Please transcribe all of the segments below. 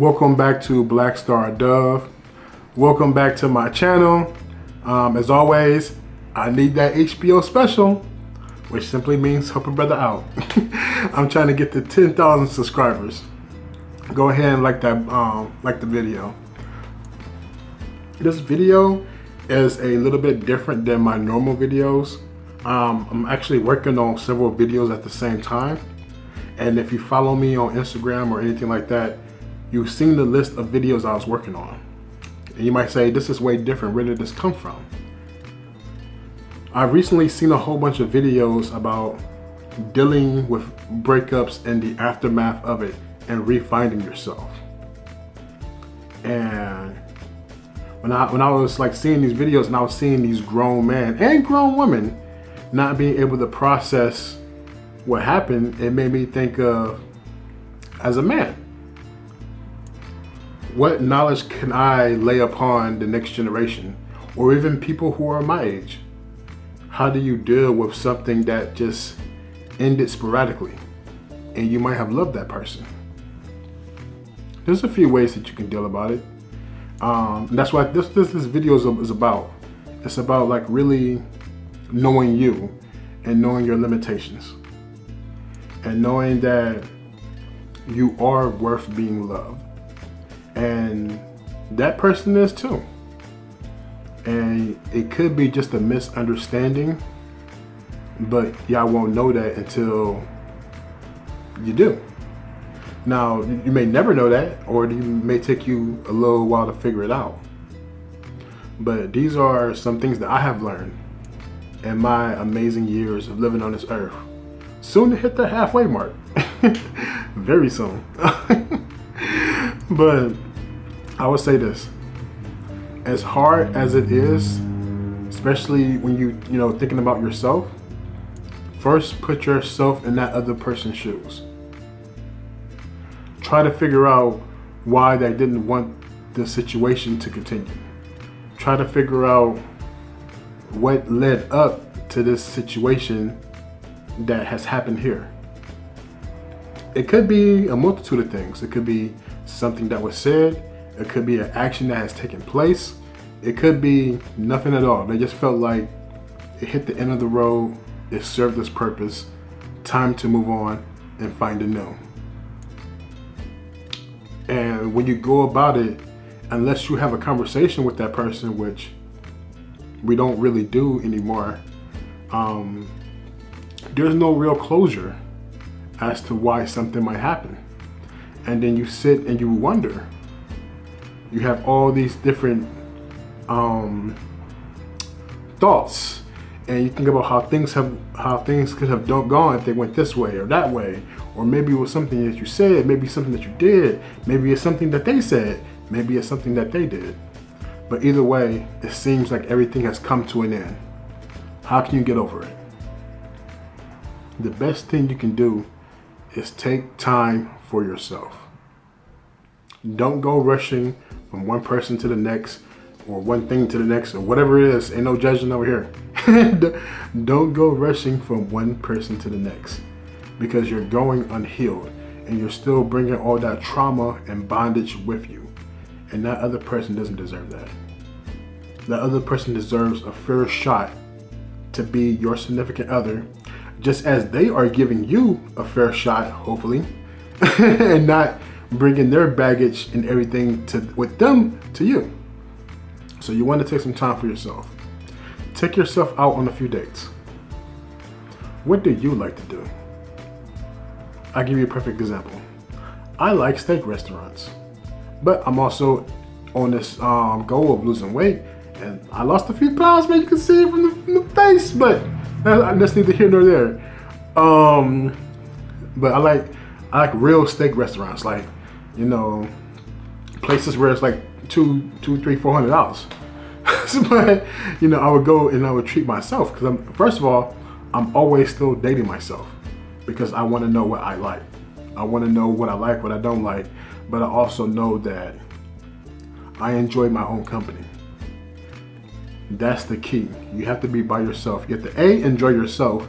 Welcome back to Blackstardove. Welcome back to my channel. As always, I need that HBO special, which simply means help a brother out. I'm trying to get to 10,000 subscribers. Go ahead and like the video. This video is a little bit different than my normal videos. I'm actually working on several videos at the same time. And if you follow me on Instagram or anything like that, you've seen the list of videos I was working on. And you might say, this is way different. Where did this come from? I've recently seen a whole bunch of videos about dealing with breakups and the aftermath of it and refinding yourself. And when I was like seeing these videos and I was seeing these grown men and grown women not being able to process what happened, it made me think of, as a man, what knowledge can I lay upon the next generation or even people who are my age? How do you deal with something that just ended sporadically and you might have loved that person? There's a few ways that you can deal about it. And that's what this video is about. It's about like really knowing you and knowing your limitations and knowing that you are worth being loved. And that person is too. And it could be just a misunderstanding, but y'all won't know that until you do. Now, you may never know that, or it may take you a little while to figure it out. But these are some things that I have learned in my amazing years of living on this earth. Soon to hit the halfway mark. Very soon. But I would say this, as hard as it is, especially when you thinking about yourself, first put yourself in that other person's shoes. Try to figure out why they didn't want the situation to continue. Try to figure out what led up to this situation that has happened here. It could be a multitude of things. It could be something that was said. It could be an action that has taken place. It could be nothing at all. They just felt like it hit the end of the road. It served its purpose. Time to move on and find a new. And when you go about it, unless you have a conversation with that person, which we don't really do anymore, there's no real closure as to why something might happen. And then you sit and you wonder. You have all these different thoughts, and you think about how things could have gone if they went this way or that way, or maybe it was something that you said, maybe something that you did, maybe it's something that they said, maybe it's something that they did. But either way, it seems like everything has come to an end. How can you get over it? The best thing you can do is take time for yourself. Don't go rushing from one person to the next, or one thing to the next, or whatever it is. Ain't no judging over here. Don't go rushing from one person to the next, because you're going unhealed and you're still bringing all that trauma and bondage with you. And that other person doesn't deserve that. That other person deserves a fair shot to be your significant other, just as they are giving you a fair shot, hopefully, and not bringing their baggage and everything with them to you. So you want to take some time for yourself. Take yourself out on a few dates. What do you like to do? I'll give you a perfect example. I like steak restaurants, but I'm also on this goal of losing weight, and I lost a few pounds, man. You can see it from the face, but that's neither here nor there. But I like real steak restaurants, like, places where it's like $200, $300. But I would go and I would treat myself, because first of all, I'm always still dating myself, because I want to know what I like. I want to know what I like, what I don't like, but I also know that I enjoy my own company. That's the key. You have to be by yourself. You have to enjoy yourself.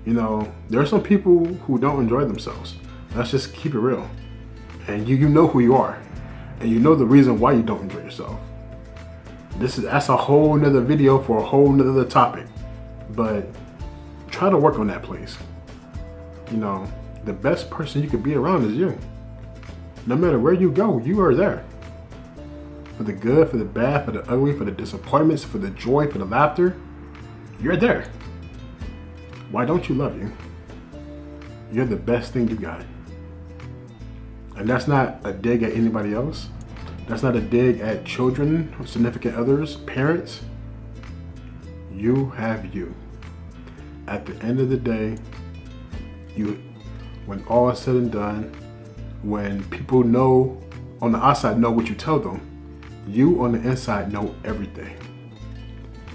There are some people who don't enjoy themselves. Let's just keep it real. And you know who you are. and you know the reason why you don't enjoy yourself. That's a whole nother video for a whole nother topic. But try to work on that, please. You know, the best person you could be around is you. No matter where you go, you are there. For the good, for the bad, for the ugly, for the disappointments, for the joy, for the laughter, you're there. Why don't you love you? You're the best thing you got. And that's not a dig at anybody else. That's not a dig at children, significant others, parents. You have you. At the end of the day, when all is said and done, when people know on the outside know what you tell them, you on the inside know everything.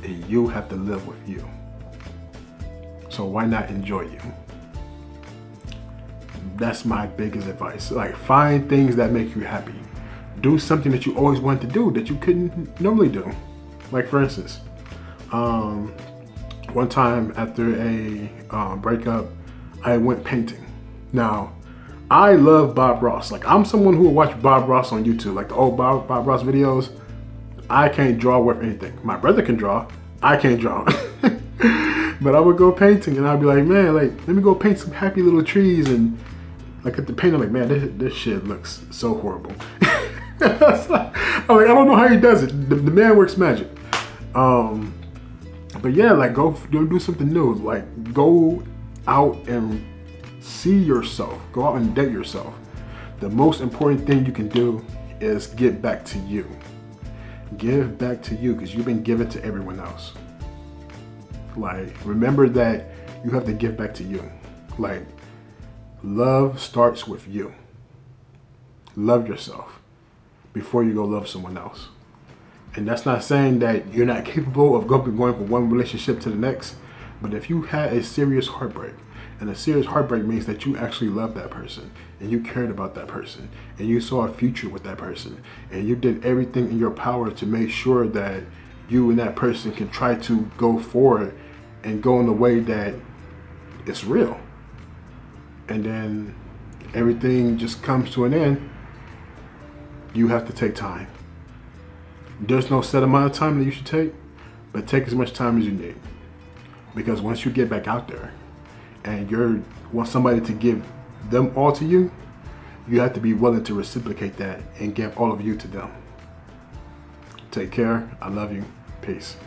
And you have to live with you. So why not enjoy you? That's my biggest advice. Like, find things that make you happy. Do something that you always wanted to do that you couldn't normally do. Like, for instance, one time after a breakup, I went painting. Now, I love Bob Ross. Like, I'm someone who will watch Bob Ross on YouTube, like the old Bob Ross videos. I can't draw worth anything. My brother can draw. I can't draw. But I would go painting and I'd be like, man, like, let me go paint some happy little trees. And like at the paint, I'm like, man, this shit looks so horrible. I'm like, I don't know how he does it. The man works magic. But yeah, like, go do something new. Like, go out and see yourself. Go out and date yourself. The most important thing you can do is get back to you. Give back to you, because you've been given to everyone else. Like, remember that you have to give back to you. Like, love starts with you. Love yourself before you go love someone else. And that's not saying that you're not capable of going from one relationship to the next. But if you had a serious heartbreak, and a serious heartbreak means that you actually loved that person, and you cared about that person, and you saw a future with that person, and you did everything in your power to make sure that you and that person can try to go forward and go in a way that it's real. And then everything just comes to an end. You have to take time. There's no set amount of time that you should take, but take as much time as you need. Because once you get back out there and you want somebody to give them all to you, you have to be willing to reciprocate that and give all of you to them. Take care. I love you. Peace.